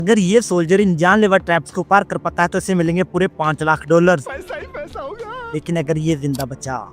अगर ये सोल्जर इन जानलेवा ट्रैप्स को पार कर पाता है तो इसे मिलेंगे पूरे $5 लाख। पैसा ही पैसा होगा। लेकिन अगर ये जिंदा बचा,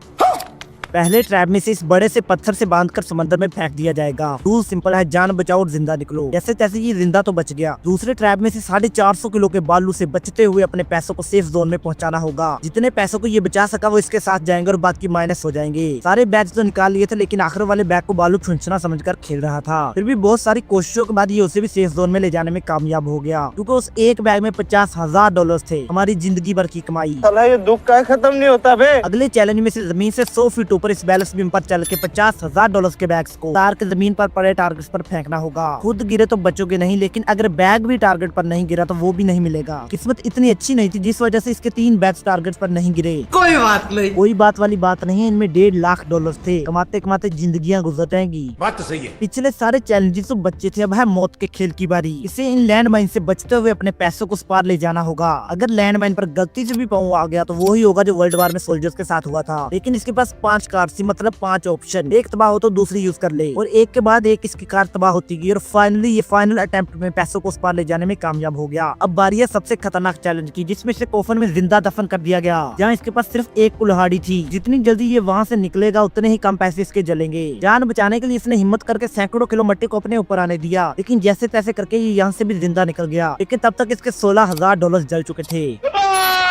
पहले ट्रैप में से इस बड़े से पत्थर से बांधकर समंदर में फेंक दिया जाएगा। रूल सिंपल है, जान बचाओ और जिंदा निकलो। जैसे तैसे ये जिंदा तो बच गया। दूसरे ट्रैप में से 450 किलो के बालू से बचते हुए अपने पैसों को सेफ जोन में पहुंचाना होगा। जितने पैसों को ये बचा सका वो इसके साथ जाएंगे और बाकी माइनस हो जाएंगे। सारे बैग तो निकाल लिए थे लेकिन आखिर वाले बैग को बालू फुंचना समझकर खेल रहा था। फिर भी बहुत सारी कोशिशों के बाद ये उसे भी सेफ जोन में ले जाने में कामयाब हो गया, क्योंकि उस एक बैग में $50,000 थे, हमारी जिंदगी भर की कमाई। साला ये दुख का खत्म नहीं होता बे। अगले चैलेंज में से जमीन से 100 फीट ऊपर इस बैलेंस बीम पर चल के $50,000 के बैग्स को तार के जमीन पर पड़े टारगेट्स पर फेंकना होगा। खुद गिरे तो बचोगे नहीं, लेकिन अगर बैग भी टारगेट पर नहीं गिरा तो वो भी नहीं मिलेगा। किस्मत इतनी अच्छी नहीं थी जिस वजह से इसके 3 बैग्स टारगेट्स पर नहीं गिरे। कोई बात नहीं, कोई बात वाली बात नहीं है, इनमें $1.5 लाख थे। कमाते कमाते जिंदगियां गुजर जाएंगी। बात तो सही है। पिछले सारे चैलेंजेस तो बच्चे थे, अब है मौत के खेल की बारी। इसे इन लैंड माइन से बचते हुए अपने पैसों को उस पार ले जाना होगा। अगर लैंड माइन पर गलती से भी पाँव आ गया तो वो ही होगा जो वर्ल्ड वार में सोल्जर्स के साथ हुआ था। लेकिन इसके पास 5 कार्ड्स, मतलब 5 ऑप्शन। एक तबाह हो तो दूसरी यूज कर ले, और एक के बाद एक इसकी कार तबाह होती गई और फाइनली ये फाइनल अटेम्प्ट में पैसों को उस पार ले जाने में कामयाब हो गया। अब बारी है सबसे खतरनाक चैलेंज की, जिसमें इसे कोफन में जिंदा दफन कर दिया गया, जहाँ इसके पास सिर्फ एक कुल्हाड़ी थी। जितनी जल्दी ये वहाँ से निकलेगा उतने ही कम पैसे इसके जलेंगे। जान बचाने के लिए इसने हिम्मत करके सैकड़ों किलो मट्टी को अपने ऊपर आने दिया, लेकिन जैसे तैसे करके ये यहाँ से भी जिंदा निकल गया। लेकिन तब तक इसके $16,000 जल चुके थे।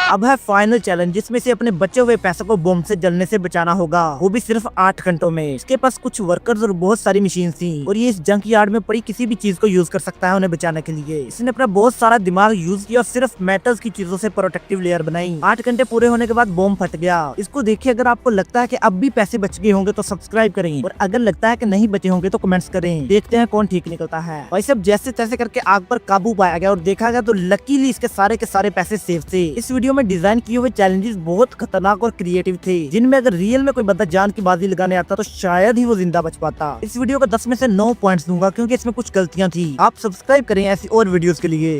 अब है फाइनल चैलेंज, जिसमें से अपने बचे हुए पैसों को बम से जलने से बचाना होगा, वो भी सिर्फ 8 घंटों में। इसके पास कुछ वर्कर्स और बहुत सारी मशीन थी, और ये इस जंक यार्ड में पड़ी किसी भी चीज को यूज कर सकता है उन्हें बचाने के लिए। इसने अपना बहुत सारा दिमाग यूज किया और सिर्फ मेटल्स की चीजों से प्रोटेक्टिव लेयर बनाई। 8 घंटे पूरे होने के बाद बम फट गया। इसको देखिए, अगर आपको लगता है कि अब भी पैसे बच गए होंगे तो सब्सक्राइब करें, और अगर लगता है कि नहीं बचे होंगे तो कमेंट्स करें। देखते हैं कौन ठीक निकलता है। भाई सब जैसे तैसे करके आग पर काबू पाया गया और देखा गया तो लकीली इसके सारे के सारे पैसे सेफ थे। इस वीडियो में डिजाइन किए हुए चैलेंजेस बहुत खतरनाक और क्रिएटिव थे, जिनमें अगर रियल में कोई बंदा जान की बाजी लगाने आता तो शायद ही वो जिंदा बच पाता। इस वीडियो को 10 में से 9 पॉइंट्स दूंगा, क्योंकि इसमें कुछ गलतियां थी। आप सब्सक्राइब करें ऐसी और वीडियोस के लिए।